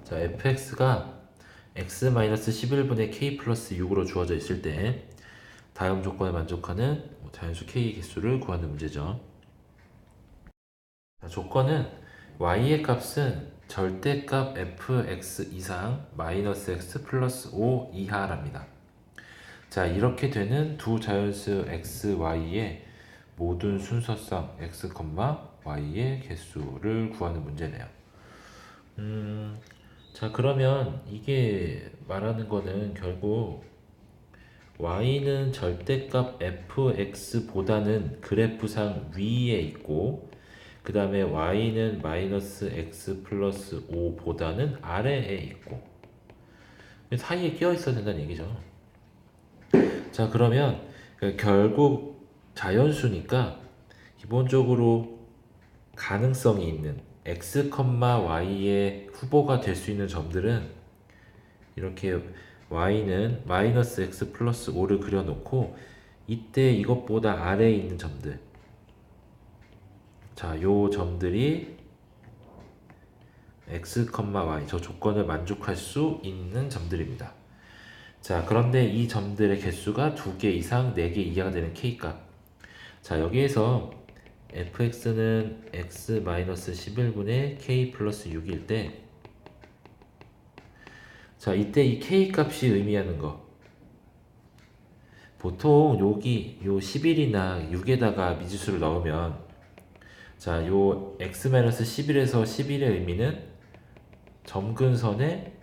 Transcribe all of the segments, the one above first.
자, fx가 x-11분의 k 플러스 6으로 주어져 있을 때 다음 조건에 만족하는 자연수 k 개수를 구하는 문제죠. 자, 조건은 y의 값은 절대값 fx 이상 마이너스 x 플러스 5 이하랍니다. 자, 이렇게 되는 두 자연수 x, y의 모든 순서상 x, y의 개수를 구하는 문제네요. 자, 그러면 이게 말하는 거는 결국 y는 절대값 fx보다는 그래프상 위에 있고, 그 다음에 y는 마이너스 x 플러스 5보다는 아래에 있고, 사이에 끼어 있어야 된다는 얘기죠. 자, 그러면 결국 자연수니까 기본적으로 가능성이 있는 x, y의 후보가 될 수 있는 점들은 이렇게 y는 마이너스 x 플러스 5를 그려놓고 이때 이것보다 아래에 있는 점들, 자, 요 점들이 x, y 저 조건을 만족할 수 있는 점들입니다. 자, 그런데 이 점들의 개수가 2개 이상 4개 이하가 되는 k값. 자, 여기에서 fx는 x-11분의 k 플러스 6일 때, 자, 이때 이 k 값이 의미하는 거, 보통 여기 요 11이나 6에다가 미지수를 넣으면, 자, 요 x-11에서 11의 의미는 점근선의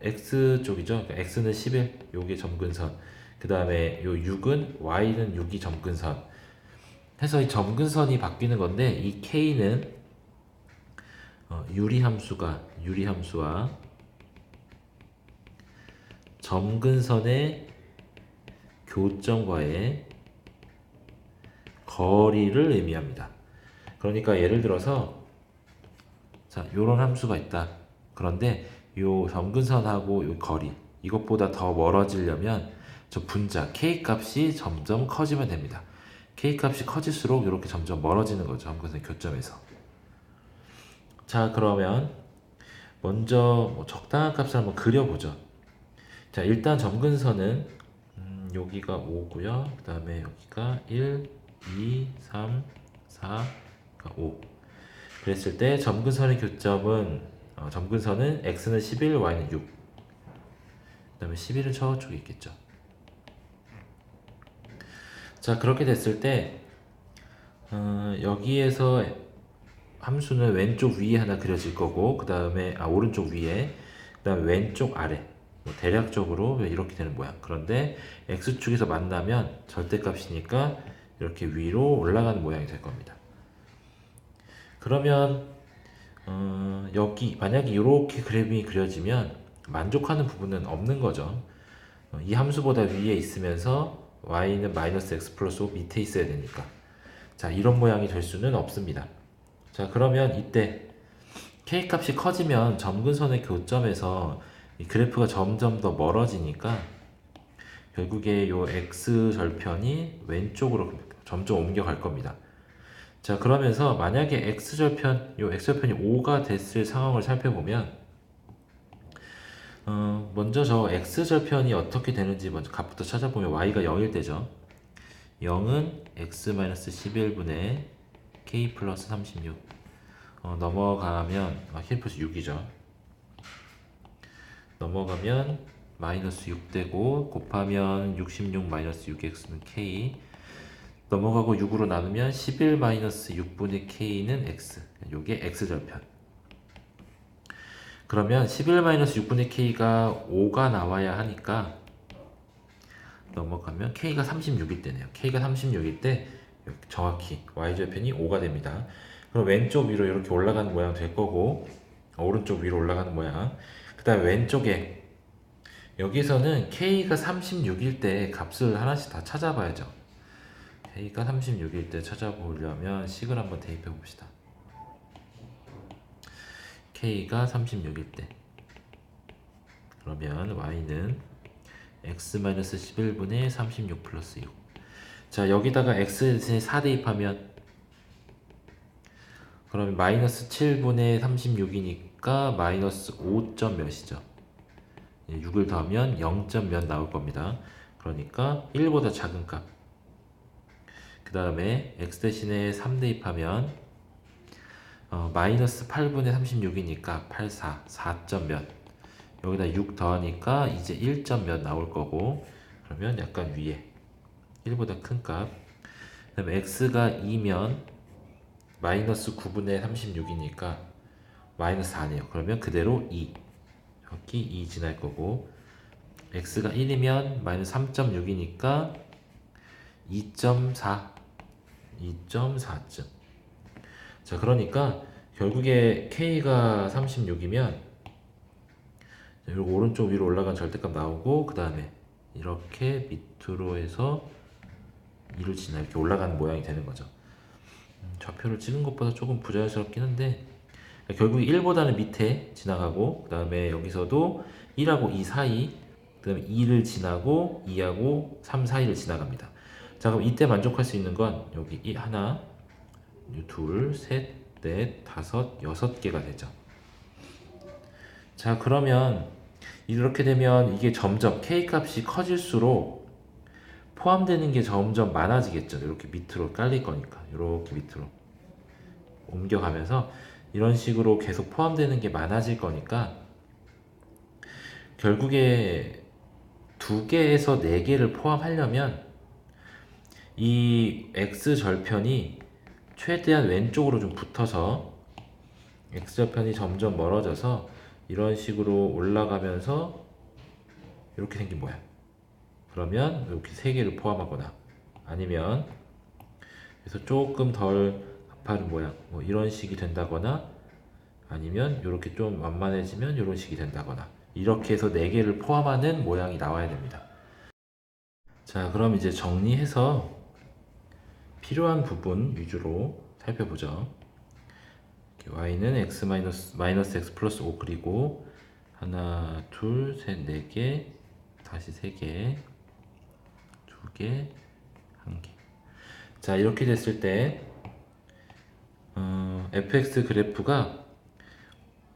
x쪽이죠. 그러니까 x는 11, 요게 점근선. 그 다음에 요 6은 y는 6이 점근선. 해서 이 점근선이 바뀌는 건데, 이 k는 유리함수와 점근선의 교점과의 거리를 의미합니다. 그러니까 예를 들어서 자, 요런 함수가 있다. 그런데 요 점근선하고 요 거리 이것보다 더 멀어지려면 저 분자 k 값이 점점 커지면 됩니다. k 값이 커질수록 이렇게 점점 멀어지는 거죠. 점근선 교점에서. 자, 그러면 먼저 적당한 값을 한번 그려보죠. 자, 일단 점근선은 여기가 5고요. 그 다음에 여기가 1, 2, 3, 4, 5. 그랬을 때 점근선의 교점은 점근선은 x는 11, y는 6. 그 다음에 11은 저쪽에 있겠죠. 자, 그렇게 됐을 때 여기에서 함수는 왼쪽 위에 하나 그려질 거고, 그 다음에 오른쪽 위에, 그 다음에 왼쪽 아래. 뭐 대략적으로 이렇게 되는 모양. 그런데 x축에서 만나면 절대값이니까 이렇게 위로 올라가는 모양이 될 겁니다. 그러면 여기 만약에 이렇게 그래프이 그려지면 만족하는 부분은 없는 거죠. 이 함수보다 위에 있으면서 y는 마이너스 x 플러스 5 밑에 있어야 되니까. 자, 이런 모양이 될 수는 없습니다. 자, 그러면 이때 k 값이 커지면 점근선의 교점에서 이 그래프가 점점 더 멀어지니까 결국에 요 x 절편이 왼쪽으로 점점 옮겨갈 겁니다. 자, 그러면서 만약에 x절편, 요 x절편이 5가 됐을 상황을 살펴보면 먼저 저 x절편이 어떻게 되는지 먼저 값부터 찾아보면 y가 0일 때죠. 0은 x-11분의 k 플러스 36. 넘어가면 k 플러스 6이죠. 넘어가면 마이너스 6 되고 곱하면 66 마이너스 6x는 k. 넘어가고 6으로 나누면 11 마이너스 6분의 k는 x. 요게 x절편. 그러면 11 마이너스 6분의 k가 5가 나와야 하니까 넘어가면 k가 36일 때네요. k가 36일 때 정확히 y절편이 5가 됩니다. 그럼 왼쪽 위로 이렇게 올라가는 모양 될 거고, 오른쪽 위로 올라가는 모양. 그 다음에 왼쪽에 여기서는 k가 36일 때 값을 하나씩 다 찾아봐야죠. k가 36일 때 찾아보려면 식을 한번 대입해 봅시다. k가 36일 때 그러면 y는 x-11분의 36 플러스 6. 자, 여기다가 x 대신에 4 대입하면 그러면 마이너스 7분의 36이니까 마이너스 5점 몇이죠? 6을 더하면 0점 몇 나올 겁니다. 그러니까 1보다 작은 값. 그 다음에 x 대신에 3 대입하면 마이너스 8분의 36이니까 84, 4점 몇. 여기다 6 더하니까 이제 1점 몇 나올 거고, 그러면 약간 위에 1보다 큰 값. 그 다음에 x가 2면 마이너스 9분의 36이니까 마이너스 4네요. 그러면 그대로 2. 여기 2 지날 거고, x가 1이면 마이너스 3.6이니까 2.4. 2.4점. 자, 그러니까 결국에 k가 36이면 그리고 오른쪽 위로 올라간 절대값 나오고, 그 다음에 이렇게 밑으로 해서 2를 지나 이렇게 올라가는 모양이 되는 거죠. 좌표를 찍은 것보다 조금 부자연스럽긴 한데, 결국 1보다는 밑에 지나가고, 그 다음에 여기서도 1하고 2 사이, 그 다음에 2를 지나고 2하고 3 사이를 지나갑니다. 자, 그럼 이때 만족할 수 있는 건 여기 하나, 둘, 셋, 넷, 다섯, 6개가 되죠. 자, 그러면 이렇게 되면 이게 점점 k 값이 커질수록 포함되는 게 점점 많아지겠죠. 이렇게 밑으로 깔릴 거니까 이렇게 밑으로 옮겨가면서 이런 식으로 계속 포함되는 게 많아질 거니까 결국에 2개에서 4개를 포함하려면 이 x절편이 최대한 왼쪽으로 좀 붙어서 x절편이 점점 멀어져서 이런 식으로 올라가면서 이렇게 생긴 모양. 그러면 이렇게 3개를 포함하거나 아니면 그래서 조금 덜 가파른 모양 뭐 이런 식이 된다거나 아니면 이렇게 좀 완만해지면 이런 식이 된다거나 이렇게 해서 4개를 포함하는 모양이 나와야 됩니다. 자, 그럼 이제 정리해서 필요한 부분 위주로 살펴보죠. y는 x 마이너스 x 플러스 5 그리고 하나, 둘, 셋, 4개, 다시 3개, 2개, 1개. 자, 이렇게 됐을 때 fx 그래프가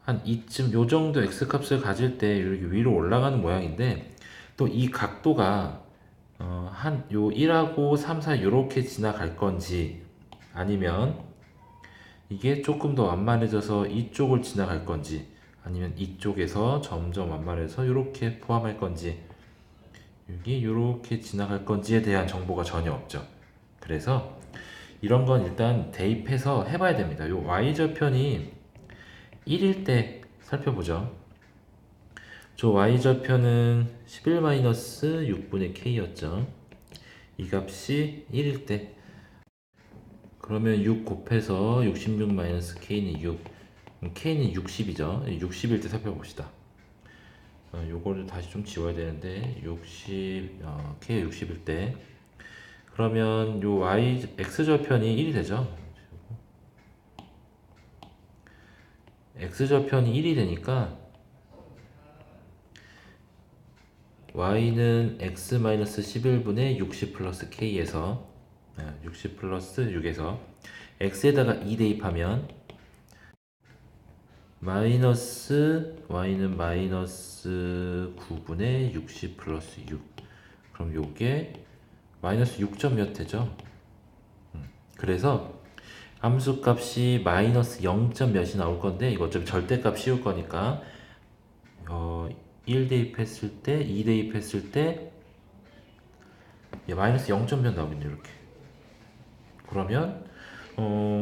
한 이쯤 요 정도 x 값을 가질 때 이렇게 위로 올라가는 모양인데 또 이 각도가 한 요 1하고 3, 4 요렇게 지나갈 건지 아니면 이게 조금 더 완만해져서 이쪽을 지나갈 건지 아니면 이쪽에서 점점 완만해서 요렇게 포함할 건지 여기 요렇게 지나갈 건지에 대한 정보가 전혀 없죠. 그래서 이런 건 일단 대입해서 해봐야 됩니다. 요 y절편이 1일 때 살펴보죠. 저 y절편은 11-6분의 k였죠. 이 값이 1일 때 그러면 6 곱해서 66-k는 6 k는 60이죠. 60일 때 살펴봅시다. 요거를 다시 좀 지워야 되는데 60 k가 60일 때 그러면 요 x절편이 1이 되죠. x절편이 1이 되니까 y는 x-11분의 60 플러스 k에서 60 플러스 6에서 x에다가 2 대입하면 y는 마이너스 9분의 60 플러스 6 그럼 요게 마이너스 6점 몇 되죠? 그래서 함수값이 마이너스 0점 몇이 나올 건데 이거 어차피 절대값 씌울 거니까 1 대입했을 때 2 대입했을 때 마이너스 0점 몇 나오겠네요. 이렇게 그러면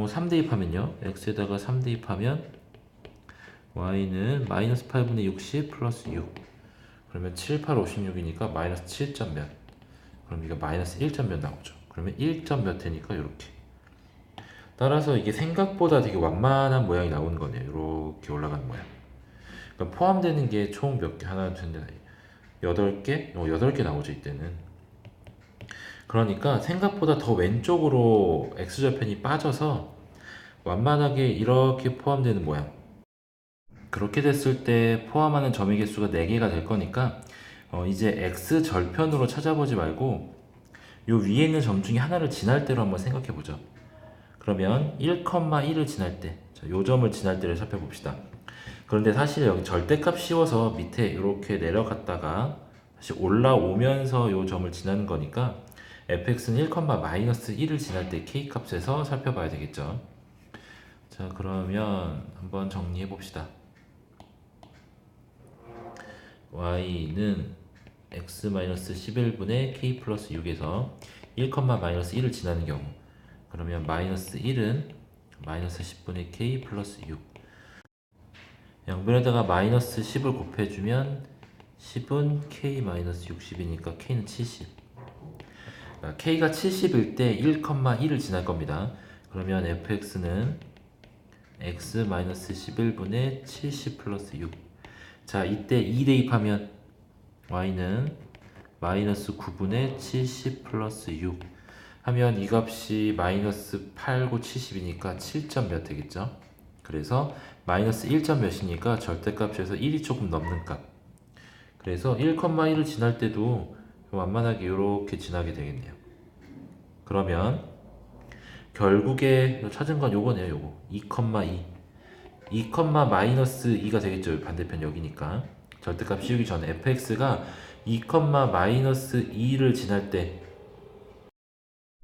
3 대입하면요 x에다가 3 대입하면 y는 마이너스 8분의 60 플러스 6 그러면 7, 8, 56이니까 마이너스 7점 몇 그럼 이거 마이너스 1점 몇 나오죠. 그러면 1점 몇 되니까 이렇게 따라서 이게 생각보다 되게 완만한 모양이 나오는 거네요. 이렇게 올라가는 모양. 그러니까 포함되는 게 총 몇 개? 하나, 둘, 넷, 8개? 8개 나오죠 이때는. 그러니까 생각보다 더 왼쪽으로 x절편이 빠져서 완만하게 이렇게 포함되는 모양. 그렇게 됐을 때 포함하는 점의 개수가 4개가 될 거니까 이제 x절편으로 찾아보지 말고 요 위에 있는 점 중에 하나를 지날 대로 한번 생각해 보죠. 그러면 1,1을 지날 때, 자, 요 점을 지날 때를 살펴봅시다. 그런데 사실 여기 절대값 씌워서 밑에 이렇게 내려갔다가 다시 올라오면서 요 점을 지나는 거니까 fx는 1,-1을 지날 때 k값에서 살펴봐야 되겠죠. 자, 그러면 한번 정리해 봅시다. y는 x-11분의 k 플러스 6에서 1,-1을 지나는 경우, 그러면 마이너스 1은 마이너스 10분의 k 플러스 6, 양변에다가 마이너스 10을 곱해주면 10은 k 마이너스 60이니까 k는 70. 그러니까 k가 70일 때 1,1을 지날 겁니다. 그러면 fx는 x-11분의 70 플러스 6. 자, 이때 2 대입하면 y는 마이너스 9분의 70 플러스 6 하면 이 값이 마이너스 8, 9, 70이니까 7점 몇 되겠죠? 그래서 마이너스 1점 몇이니까 절대값에서 1이 조금 넘는 값. 그래서 1,1을 지날 때도 완만하게 이렇게 지나게 되겠네요. 그러면 결국에 찾은 건 요거네요. 요거 2,2 2,-2가 되겠죠. 반대편 여기니까 절대값 씌우기 전에 fx가 2,-2를 지날 때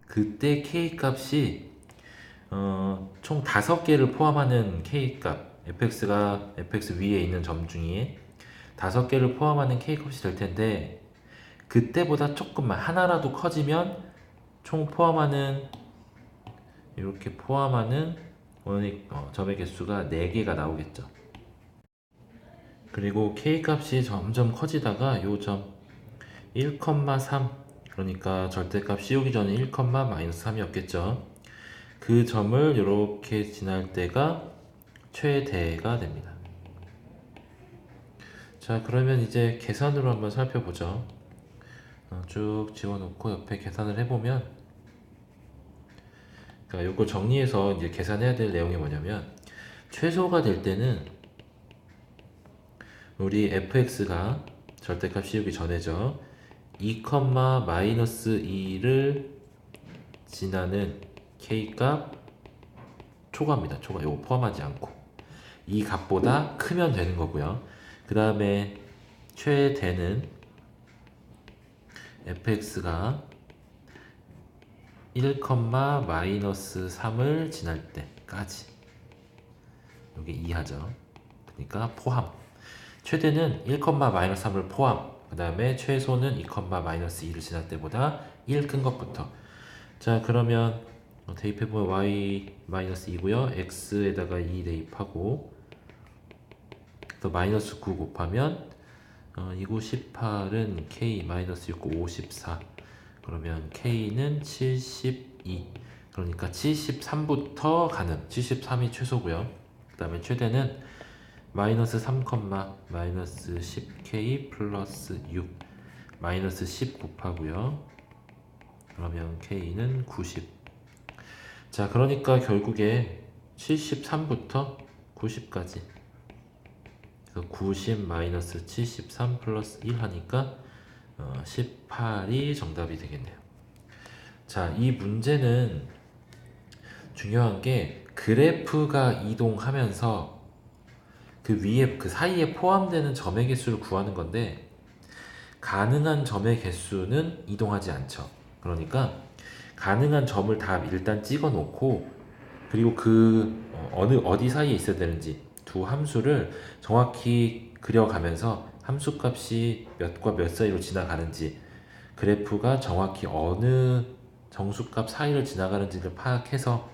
그때 k값이 총 5개를 포함하는 k값, fx가 fx 위에 있는 점 중에 5개를 포함하는 k값이 될 텐데, 그때보다 조금만 하나라도 커지면 총 포함하는, 이렇게 포함하는 원익 점의 개수가 4개가 나오겠죠. 그리고 k값이 점점 커지다가 요 점 1,3, 그러니까 절대값 씌우기 전에 1,-3이었겠죠. 그 점을 이렇게 지날 때가 최대가 됩니다. 자, 그러면 이제 계산으로 한번 살펴보죠. 쭉 지워놓고 옆에 계산을 해보면, 그러니까 이거 정리해서 이제 계산해야 될 내용이 뭐냐면, 최소가 될 때는 우리 fx가 절대값 씌우기 전에죠. 2,-2를 지나는 k값 초과입니다. 초과. 이거 포함하지 않고 이 값보다 크면 되는 거고요. 그 다음에 최대는 fx가 1,-3을 지날 때까지. 여기 이하죠. 그러니까 포함. 최대는 1,-3을 포함. 그 다음에 최소는 2,-2를 지날 때보다 1 큰 것부터. 자, 그러면 대입해보면 y-2고요. x에다가 2 대입하고 또 마이너스 9 곱하면 2, 9, 18은 k 마이너스 6, 54. 그러면 k는 72. 그러니까 73부터 가는, 73이 최소고요. 그 다음에 최대는 마이너스 3, 마이너스 10k 플러스 6 마이너스 10 곱하고요. 그러면 k는 90. 자, 그러니까 결국에 73부터 90까지, 그래서 90 마이너스 73 플러스 1 하니까 18이 정답이 되겠네요. 자, 이 문제는 중요한 게 그래프가 이동하면서 그 위에, 그 사이에 포함되는 점의 개수를 구하는 건데, 가능한 점의 개수는 이동하지 않죠. 그러니까 가능한 점을 다 일단 찍어 놓고, 그리고 그 어디 사이에 있어야 되는지 두 함수를 정확히 그려가면서 함수 값이 몇과 몇 사이로 지나가는지, 그래프가 정확히 어느 정수값 사이를 지나가는지를 파악해서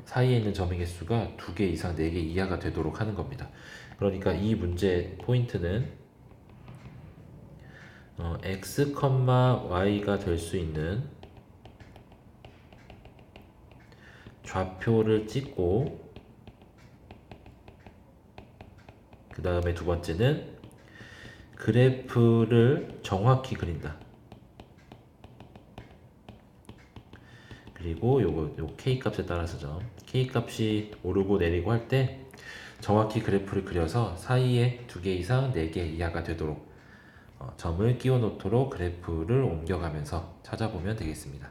사이에 있는 점의 개수가 2개 이상 4개 이하가 되도록 하는 겁니다. 그러니까 이 문제 포인트는 x, y가 될 수 있는 좌표를 찍고, 그 다음에 두 번째는 그래프를 정확히 그린다. 그리고 요 k 값에 따라서죠. k 값이 오르고 내리고 할 때 정확히 그래프를 그려서 사이에 2개 이상 4개 이하가 되도록 점을 끼워 놓도록 그래프를 옮겨가면서 찾아보면 되겠습니다.